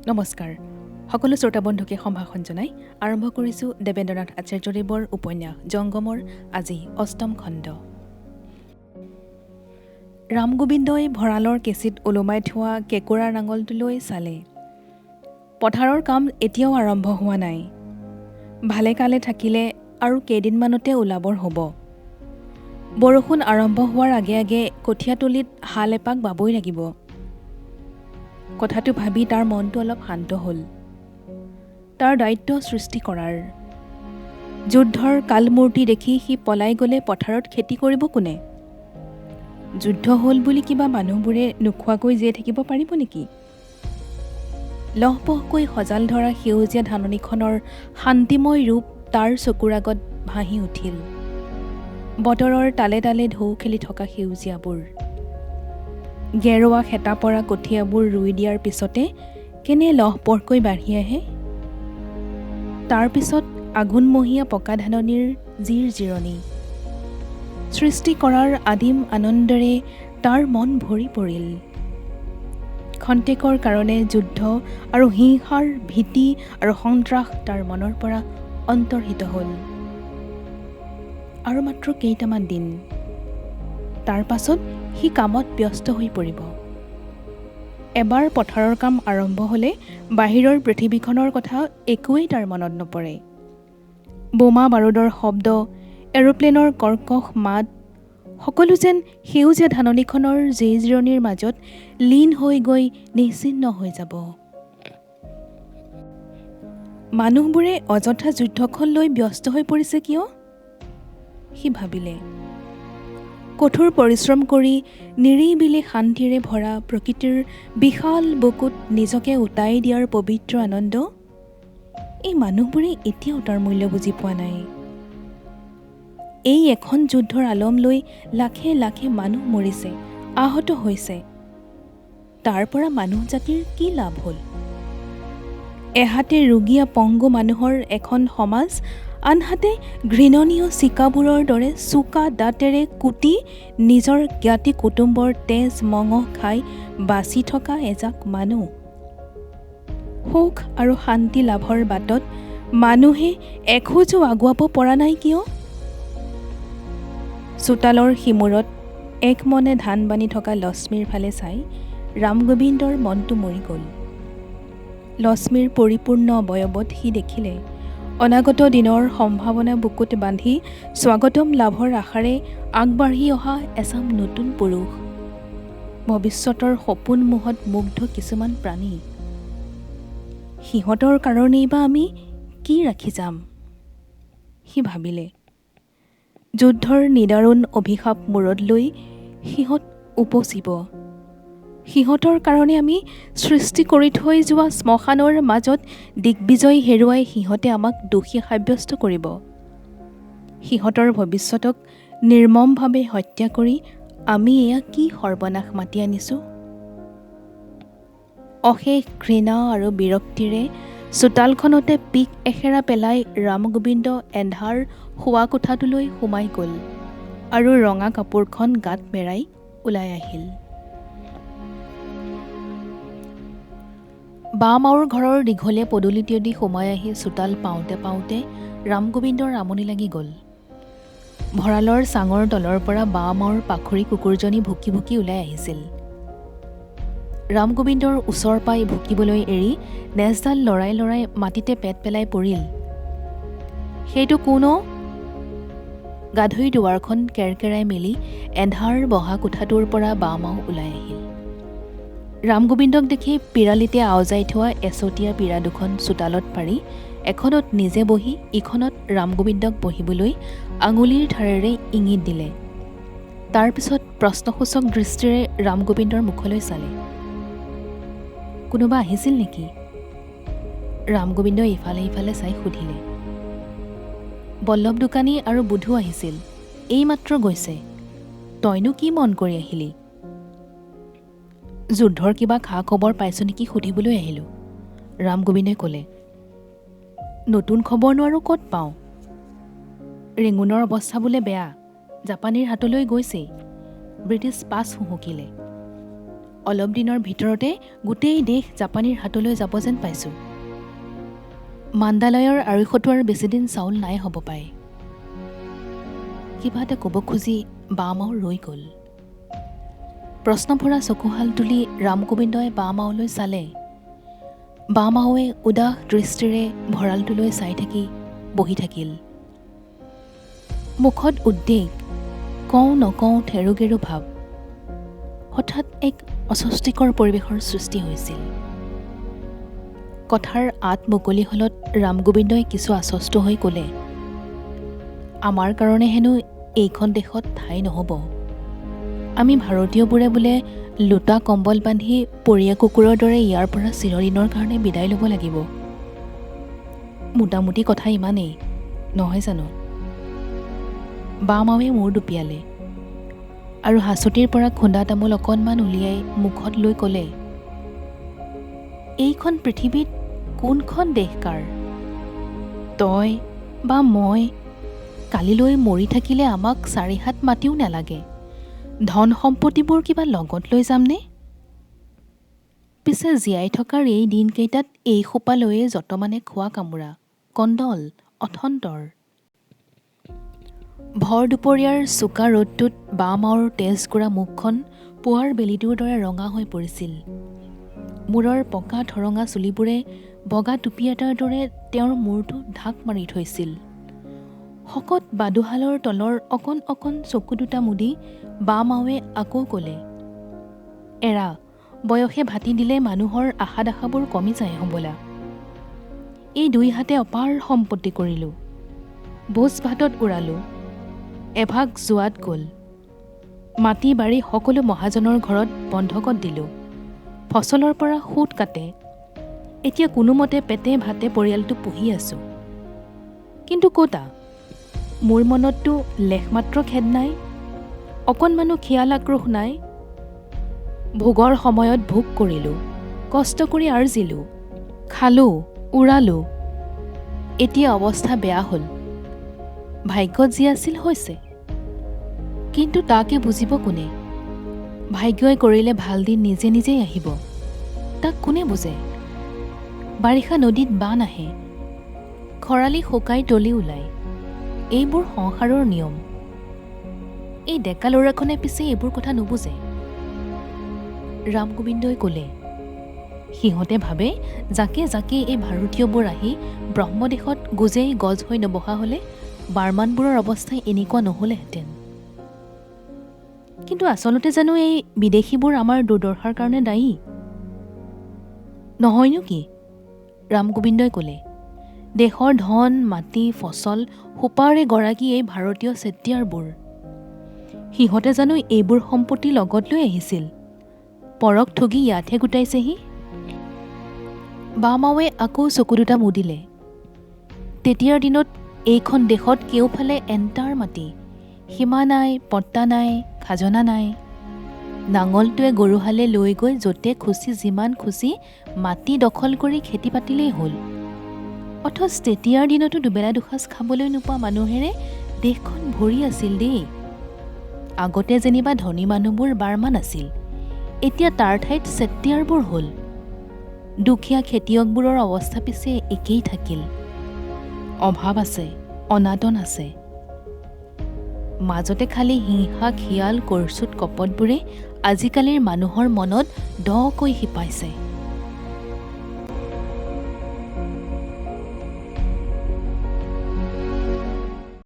নমস্কাৰ। সকলো শ্ৰোতা বন্ধুকে সম্ভাষণ জনাই আৰম্ভ কৰিছোঁ দেবেন্দ্ৰনাথ আচাৰ্যদেৱৰ উপন্যাস জংগমৰ আজি ৮ম খণ্ড। ৰামগোবিন্দই ভঁৰালৰ কেঁচিত ওলোমাই থোৱা কেঁকোৰাৰ নাঙলটোলৈ চালে। পথাৰৰ কাম এতিয়াও আৰম্ভ হোৱা নাই। ভালে কালে থাকিলে আৰু কেইদিনমানতে ওলাবৰ হ'ব। বৰষুণ আৰম্ভ হোৱাৰ আগে আগে কঠীয়াতলিত হাল এপাক বাবই লাগিব। কথাটো ভাবি তাৰ মনটো অলপ শান্ত হ'ল। তাৰ দায়িত্ব সৃষ্টি কৰাৰ। যুদ্ধৰ কালমূৰ্তি দেখি সি পলাই গ'লে পথাৰত খেতি কৰিব কোনে? যুদ্ধ হ'ল বুলি কিবা মানুহবোৰে নোখোৱাকৈ জীয়াই থাকিব পাৰিব নেকি? লহপহকৈ সজাল ধৰা সেউজীয়া ধাননিখনৰ শান্তিময় ৰূপ তাৰ চকুৰ আগত ভাহি উঠিল। বতৰৰ তালে তালে ঢৌ খেলি থকা সেউজীয়াবোৰ। গেৰুৱা খেতা পৰা কঠীয়াবোৰ ৰুই দিয়াৰ পিছতে কেনে লহপহকৈ বাঢ়ি আহে। তাৰ পিছত আঘোণমহীয়া পকা ধাননিৰ জিৰ জিৰণি। সৃষ্টি কৰাৰ আদিম আনন্দেৰে তাৰ মন ভৰি পৰিল। খন্তেকৰ কাৰণে যুদ্ধ আৰু হিংসাৰ ভীতি আৰু সন্ত্ৰাস তাৰ মনৰ পৰা অন্তৰ্হিত হ'ল। আৰু মাত্ৰ কেইটামান দিন। তাৰ পাছত সি কামত ব্যস্ত হৈ পৰিব। এবাৰ পথাৰৰ কাম আৰম্ভ হ'লে বাহিৰৰ পৃথিৱীখনৰ কথা একোৱেই তাৰ মনত নপৰে। বোমা বাৰুদৰ শব্দ, এৰোপ্লেনৰ কৰ্কশ মাত, সকলো যেন সেউজীয়া ধাননিখনৰ জিৰণিৰ মাজত লীন হৈ গৈ নিশ্চিহ্ন হৈ যাব। মানুহবোৰে অযথা যুদ্ধখন লৈ ব্যস্ত হৈ পৰিছে কিয়? সি ভাবিলে। কঠোৰ পৰিশ্ৰম কৰি নিৰিবিলি শান্তিৰে ভৰা প্ৰকৃতিৰ বিশাল বুকুত নিজকে উটাই দিয়াৰ পবিত্ৰ আনন্দ, এই মানুহবোৰে এতিয়াও তাৰ মূল্য বুজি পোৱা নাই। এই এখন যুদ্ধৰ আলম লৈ লাখে লাখে মানুহ মৰিছে, আহত হৈছে। তাৰ পৰা মানুহ জাতিৰ কি লাভ হ'ল? এহাতে ৰোগীয়া পংগু মানুহৰ এখন সমাজ, আনহাতে ঘৃণনীয় চিকাবোৰৰ দৰে চোকা দাঁতেৰে কুটি নিজৰ জ্ঞাতি কুটুম্বৰ তেজ মঙহ খাই বাচি থকা এজাক মানুহ। সুখ আৰু শান্তি লাভৰ বাটত মানুহে এখোজো আগুৱাব পৰা নাই কিয়? চোতালৰ সিমূৰত একমনে ধান বানি থকা লক্ষ্মীৰ ফালে চাই ৰামগোবিন্দৰ মনটো মৰি গ'ল। লক্ষ্মীৰ পৰিপূৰ্ণ অৱয়ৱত সি দেখিলে অনাগত দিনৰ সম্ভাৱনা বুকুত বান্ধি স্বাগতম লাভৰ আশাৰে আগবাঢ়ি অহা এচাম নতুন পুৰুষ। ভৱিষ্যতৰ সপোন মোহত মুগ্ধ কিছুমান প্ৰাণী। সিহঁতৰ কাৰণেই বা আমি কি ৰাখি যাম? সি ভাবিলে। যুদ্ধৰ নিদাৰুণ অভিশাপ মূৰত লৈ সিহঁত উপচিব। সিহঁতৰ কাৰণে আমি সৃষ্টি কৰি থৈ যোৱা শ্মশানৰ মাজত দিগ্বিজয় হেৰুৱাই সিহঁতে আমাক দোষী সাব্যস্ত কৰিব। সিহঁতৰ ভৱিষ্যতক নিৰ্মমভাৱে হত্যা কৰি আমি এয়া কি সৰ্বনাশ মাতি আনিছোঁ? অশেষ ঘৃণা আৰু বিৰক্তিৰে চোতালখনতে পিক এসেৰা পেলাই ৰামগোবিন্দ এন্ধাৰ শোৱা কোঠাটোলৈ সোমাই গ'ল আৰু ৰঙা কাপোৰখন গাত মেৰাই ওলাই আহিল। বাঁ মাউৰ ঘৰৰ দীঘলীয়া পদূলিতেদি সোমাই আহি চোতাল পাওঁতে পাওঁতে ৰামগোবিন্দৰ আমনি লাগি গ'ল। ভঁৰালৰ চাঙৰ তলৰ পৰা বাঁ মাউৰ পাখৰি কুকুৰজনী ভুকি ভুকি ওলাই আহিছিল। ৰামগোবিন্দৰ ওচৰ পাই ভুকিবলৈ এৰি নেজডাল লৰাই লৰাই মাটিতে পেট পেলাই পৰিল। সেইটো কোন অ? গাধৈ দুৱাৰখন কেৰকেৰাই মেলি এন্ধাৰ বহা কোঠাটোৰ পৰা বাঁ মাউ ওলাই আহিল। ৰামগোবিন্দক দেখি পিৰালিতে আওজাই থোৱা এচটীয়া পীৰা দুখন চোতালত পাৰি এখনত নিজে বহি ইখনত ৰামগোবিন্দক বহিবলৈ আঙুলিৰ ধাৰেৰে ইংগিত দিলে। তাৰ পিছত প্ৰশ্নসূচক দৃষ্টিৰে ৰামগোবিন্দৰ মুখলৈ চালে। কোনোবা আহিছিল নেকি? ৰামগোবিন্দই ইফালে ইফালে চাই সুধিলে। বল্লভ দোকানী আৰু বুধু আহিছিল, এইমাত্ৰ গৈছে। তইনো কি মন কৰি আহিলি? যুদ্ধৰ কিবা খা খবৰ পাইছ নেকি সুধিবলৈ আহিলোঁ, ৰামগোবিন্দই ক'লে। নতুন খবৰনো আৰু ক'ত পাওঁ? ৰেঙুনৰ অৱস্থা বোলে বেয়া, জাপানীৰ হাতলৈ গৈছেই। ব্ৰিটিছ পাছ হুহুকিলে। অলপ দিনৰ ভিতৰতে গোটেই দেশ জাপানীৰ হাতলৈ যাব যেন পাইছোঁ। মাণ্ডালয়ৰ আঢ়ৈশটো আৰু বেছিদিন চাউল নাই হ'ব পাৰে। কিবা এটা ক'ব খুজি বামাও ৰৈ গ'ল। প্ৰশ্নভৰা চকুহাল তুলি ৰামগোবিন্দই বামাওলৈ চালে। বামাওৱে উদাস দৃষ্টিৰে ভঁৰালটোলৈ চাই থাকি বহি থাকিল। মুখত উদ্বেগ, কওঁ নকওঁ থেৰুগেৰু ভাৱ। হঠাৎ এক অস্বস্তিকৰ পৰিৱেশৰ সৃষ্টি হৈছিল। কথাৰ আঁত মুকলি হলত ৰামগোবিন্দই কিছু আশ্বস্ত হৈ ক'লে, আমাৰ কাৰণে হেনো এইখন দেশত ঠাই নহ'ব। আমি ভাৰতীয়বোৰে বোলে লোটা কম্বল বান্ধি পৰীয়া কুকুৰৰ দৰে ইয়াৰ পৰা চিৰদিনৰ কাৰণে বিদায় ল'ব লাগিব। মোটামুটি কথা ইমানেই নহয় জানো? বামাওৱে মূৰ দুপিয়ালে আৰু হাঁচতিৰ পৰা খুন্দা তামোল অকণমান উলিয়াই মুখত লৈ ক'লে, এইখন পৃথিৱীত কোনখন দেশ কাৰ? তই বা মই কালিলৈ মৰি থাকিলে আমাক 4 হাত মাটিও নালাগে। ধন সম্পত্তিবোৰ কিবা লগত লৈ যামনে? পিছে জীয়াই থকাৰ এই দিনকেইটাত এই সোপা লৈয়ে যতমানে খোৱা কামোৰা, কণ্ডল, অথন্তৰ। ভৰ দুপৰীয়াৰ চোকা ৰ'দটোত বামাওৰ তেজগোৰা মুখখন পুৱাৰ বেলিটোৰ দৰে ৰঙা হৈ পৰিছিল। মূৰৰ পকা ঠৰঙা চুলিবোৰে বগা টুপি এটাৰ দৰে তেওঁৰ মূৰটো ঢাক মাৰি থৈছিল। শকত বাদুহালৰ তলৰ অকণ অকণ চকু দুটা মুদি বামাওৱে আকৌ ক'লে, এৰা, বয়সে ভাটি দিলে মানুহৰ আশা দাশাবোৰ কমি যায় হ'বলা। এই 2 হাতে অপাৰ সম্পত্তি কৰিলোঁ, ভোজ ভাতত উৰালোঁ, এভাগ যোৱাত গ'ল। মাটি বাৰী সকলো মহাজনৰ ঘৰত বন্ধকত দিলোঁ। ফচলৰ পৰা সুত কাটে। এতিয়া কোনোমতে পেটে ভাতে পৰিয়ালটো পুহি আছোঁ। কিন্তু ক'তা, মোৰ মনততো লেশমাত্ৰ খেদ নাই, অকণমানো খিয়াল আক্ৰোশ নাই। ভোগৰ সময়ত ভোগ কৰিলোঁ, কষ্ট কৰি আৰ্জিলোঁ, খালোঁ, উৰালোঁ। এতিয়া অৱস্থা বেয়া হ'ল। ভাগ্যত যি আছিল হৈছে, কিন্তু তাকে বুজিব কোনে? ভাগ্যই কৰিলে ভাল দিন নিজে নিজেই আহিব, তাক কোনে বুজে? বাৰিষা নদীত বান আহে, খৰালি শুকাই তলি ওলায়। এইবোৰ সংসাৰৰ নিয়ম। এই ডেকা ল'ৰাখনে পিছে এইবোৰ কথা নুবুজে। ৰামগোবিন্দই ক'লে, সিহঁতে ভাবে যাকে যাকে এই ভাৰতীয়বোৰ আহি ব্ৰহ্মদেশত গোজেই গজ হৈ নবহা হ'লে বাৰ্মানবোৰৰ অৱস্থাই এনেকুৱা নহ'লেহেঁতেন। কিন্তু আচলতে জানো এই বিদেশীবোৰ আমাৰ দুৰ্দশাৰ কাৰণে দায়ী? নহয়নো কি? ৰামগোবিন্দই ক'লে, দেশৰ ধন মাটি ফচল সোপাৰে গৰাকী এই ভাৰতীয় চেতিয়াৰবোৰ। সিহঁতে জানো এইবোৰ সম্পত্তি লগত লৈ আহিছিল? পৰক ঠগি ইয়াতহে গোটাইছেহি। বামাওৱে আকৌ চকু দুটা মুদিলে। তেতিয়াৰ দিনত এইখন দেশত কেওফালে এণ্টাৰ মাটি, সীমা নাই, পট্টা নাই, খাজনা নাই। নাঙলটোৱে গৰুহালে লৈ গৈ য'তে খুচি যিমান খুচি মাটি দখল কৰি খেতি পাতিলেই হ'ল। অথচ তেতিয়াৰ দিনতো দুবেলা দুসাঁজ খাবলৈ নোপোৱা মানুহেৰে দেশখন ভৰি আছিল দেই। আগতে যেনিবা ধনী মানুহবোৰ বাৰ্মান আছিল, এতিয়া তাৰ ঠাইত চেতিয়াৰবোৰ হ'ল। দুখীয়া খেতিয়কবোৰৰ অৱস্থা পিছে একেই থাকিল। অভাৱ আছে, অনাটন আছে। মাজতে খালি হিংসা খিয়াল কৰচুত কপটবোৰে আজিকালিৰ মানুহৰ মনত দকৈ শিপাইছে।